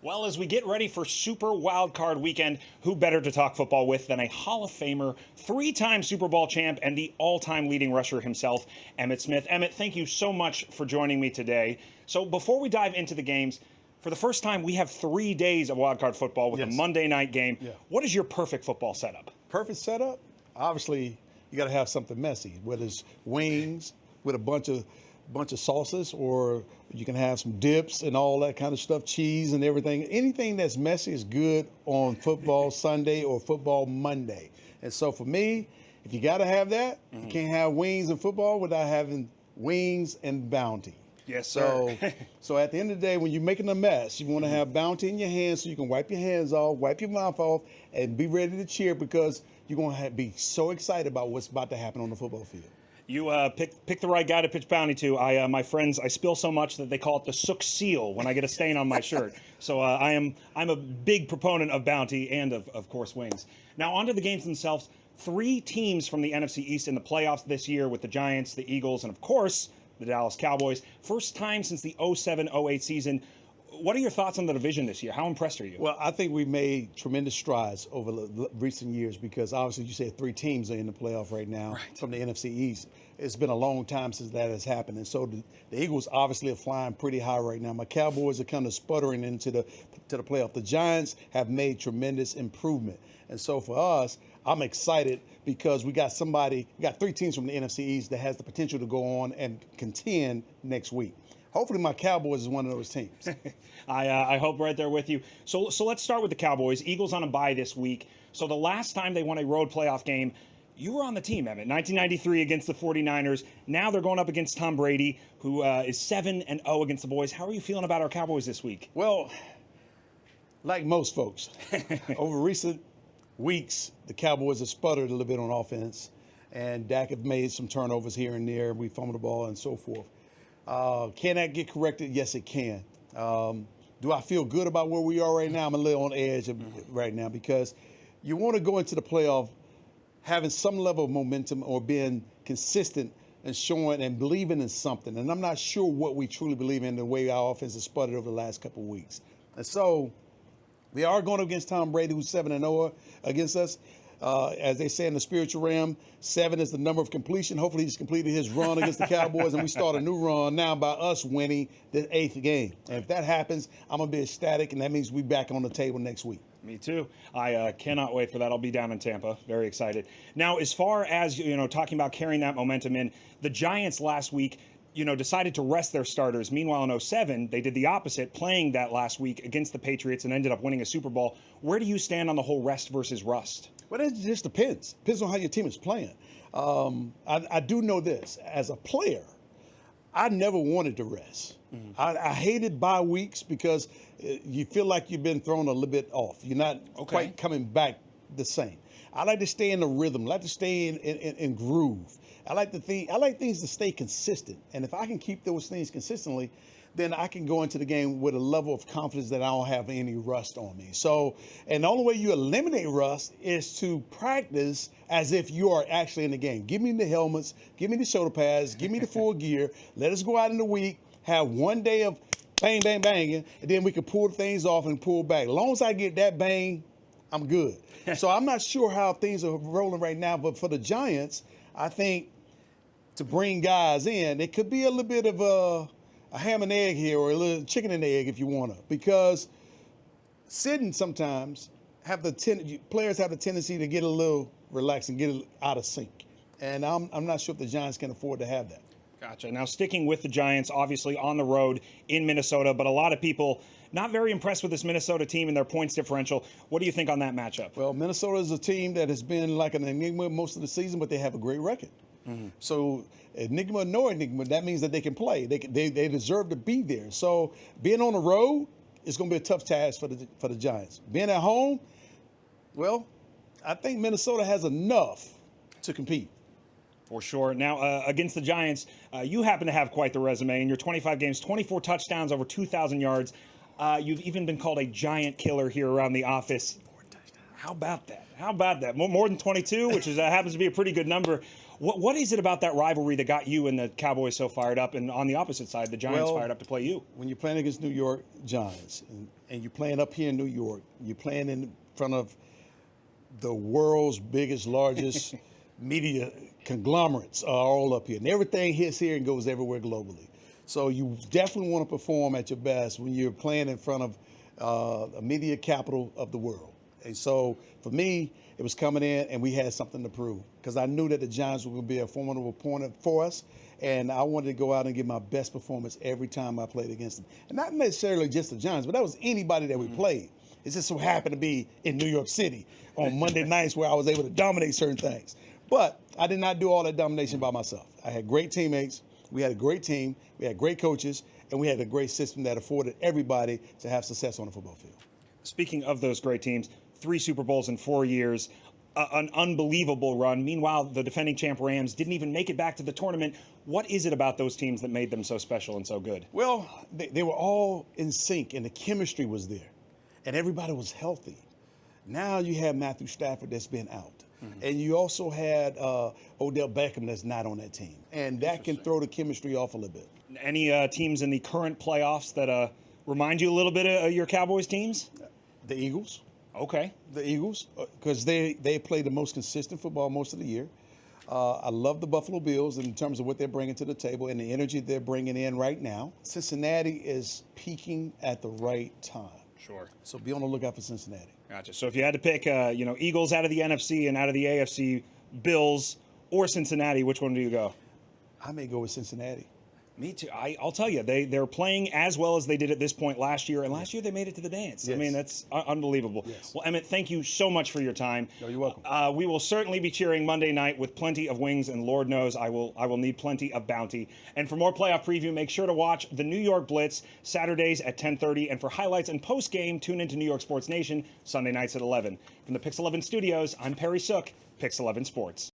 Well, as we get ready for Super Wildcard Weekend, who better to talk football with than a Hall of Famer, three-time Super Bowl champ, and the all-time leading rusher himself, Emmitt Smith. Emmitt, thank you so much for joining me today. So before we dive into the games, for the first time, we have 3 days of wildcard football with a Monday night game. Yeah. What is your perfect football setup? Perfect setup? Obviously, you got to have something messy, whether it's wings with a bunch of sauces, or you can have some dips and all that kind of stuff, cheese and everything. Anything that's messy is good on football Sunday or football Monday. And so for me, if you got to have that, you can't have wings and football without having wings and bounty. Yes, sir. So at the end of the day, when you're making a mess, you want to have bounty in your hands so you can wipe your hands off, wipe your mouth off, and be ready to cheer because you're going to be so excited about what's about to happen on the football field. You pick the right guy to pitch bounty to. My friends, I spill so much that they call it the Sook seal when I get a stain on my shirt. So I'm a big proponent of bounty and of course wings. Now on to the games themselves. 3 teams from the NFC East in the playoffs this year with the Giants, the Eagles, and of course the Dallas Cowboys. First time since the 07-08 season. What are your thoughts on the division this year? How impressed are you? Well, I think we made tremendous strides over the recent years because obviously you said 3 teams are in the playoff right now from the NFC East. It's been a long time since that has happened. And so the Eagles obviously are flying pretty high right now. My Cowboys are kind of sputtering into the playoff. The Giants have made tremendous improvement. And so for us, I'm excited because we got 3 teams from the NFC East that has the potential to go on and contend next week. Hopefully my Cowboys is one of those teams. I hope right there with you. So let's start with the Cowboys. Eagles on a bye this week. So the last time they won a road playoff game, you were on the team, Emmitt. 1993 against the 49ers. Now they're going up against Tom Brady, who is 7-0 against the boys. How are you feeling about our Cowboys this week? Well, like most folks, over recent weeks, the Cowboys have sputtered a little bit on offense, and Dak have made some turnovers here and there. We fumbled the ball and so forth. Can that get corrected? Yes, it can. Do I feel good about where we are right now? I'm a little on edge right now because you want to go into the playoff having some level of momentum or being consistent and showing and believing in something. And I'm not sure what we truly believe in the way our offense has sputtered over the last couple of weeks. And so we are going against Tom Brady, who's 7-0 against us. As they say in the spiritual realm, 7 is the number of completion. Hopefully he's completed his run against the Cowboys, and we start a new run now by us winning the 8th game. And if that happens, I'm going to be ecstatic, and that means we're back on the table next week. Me too. I cannot wait for that. I'll be down in Tampa. Very excited. Now, as far as, talking about carrying that momentum in, the Giants last week, decided to rest their starters. Meanwhile, in 07, they did the opposite, playing that last week against the Patriots and ended up winning a Super Bowl. Where do you stand on the whole rest versus rust? Well, it just depends. Depends on how your team is playing. I do know this. As a player, I never wanted to rest. I hated bye weeks because you feel like you've been thrown a little bit off. You're not quite coming back the same. I like to stay in the rhythm. I like to stay in groove. I like things to stay consistent. And if I can keep those things consistently, then I can go into the game with a level of confidence that I don't have any rust on me. So, and the only way you eliminate rust is to practice as if you are actually in the game. Give me the helmets, give me the shoulder pads, give me the full gear. Let us go out in the week, have one day of bang, bang, banging, and then we can pull things off and pull back. As long as I get that bang, I'm good. So I'm not sure how things are rolling right now, but for the Giants, I think to bring guys in, it could be a little bit of a ham and egg here, or a little chicken and egg if you want to, because sitting sometimes players have the tendency to get a little relaxed and get out of sync. And I'm not sure if the Giants can afford to have that. Gotcha. Now, sticking with the Giants, obviously on the road in Minnesota, but a lot of people not very impressed with this Minnesota team and their points differential. What do you think on that matchup? Well, Minnesota is a team that has been like an enigma most of the season, but they have a great record. So enigma or no enigma, that means that they can play. They deserve to be there. So being on the road is going to be a tough task for the Giants. Being at home, well, I think Minnesota has enough to compete. For sure. Now, against the Giants, you happen to have quite the resume. In your 25 games, 24 touchdowns, over 2,000 yards. You've even been called a giant killer here around the office. How about that? How about that? More than 22, which happens to be a pretty good number. What is it about that rivalry that got you and the Cowboys so fired up, and on the opposite side, the Giants fired up to play you? When you're playing against New York Giants, and you're playing up here in New York, you're playing in front of the world's biggest, largest media conglomerates are all up here. And everything hits here and goes everywhere globally. So you definitely want to perform at your best when you're playing in front of a media capital of the world. And so for me, it was coming in and we had something to prove because I knew that the Giants were going to be a formidable opponent for us. And I wanted to go out and give my best performance every time I played against them. And not necessarily just the Giants, but that was anybody that we played. It just so happened to be in New York City on Monday nights where I was able to dominate certain things. But I did not do all that domination by myself. I had great teammates. We had a great team. We had great coaches. And we had a great system that afforded everybody to have success on the football field. Speaking of those great teams, 3 Super Bowls in 4 years, an unbelievable run. Meanwhile, the defending champ Rams didn't even make it back to the tournament. What is it about those teams that made them so special and so good? Well, they were all in sync, and the chemistry was there, and everybody was healthy. Now you have Matthew Stafford that's been out. And you also had Odell Beckham that's not on that team. And that can throw the chemistry off a little bit. Any teams in the current playoffs that remind you a little bit of your Cowboys teams? The Eagles. Okay. The Eagles, because they play the most consistent football most of the year. I love the Buffalo Bills in terms of what they're bringing to the table and the energy they're bringing in right now. Cincinnati is peaking at the right time. Sure. So be on the lookout for Cincinnati. Gotcha. So if you had to pick, Eagles out of the NFC and out of the AFC, Bills or Cincinnati, which one do you go? I may go with Cincinnati. Me too. I'll tell you, they're playing as well as they did at this point last year, and last year they made it to the dance. Yes. I mean, that's unbelievable. Yes. Well, Emmitt, thank you so much for your time. No, you're welcome. We will certainly be cheering Monday night with plenty of wings, and Lord knows I will need plenty of bounty. And for more playoff preview, make sure to watch the New York Blitz Saturdays at 10:30, and for highlights and post-game, tune into New York Sports Nation Sunday nights at 11. From the PIX11 studios, I'm Perry Sook, PIX11 Sports.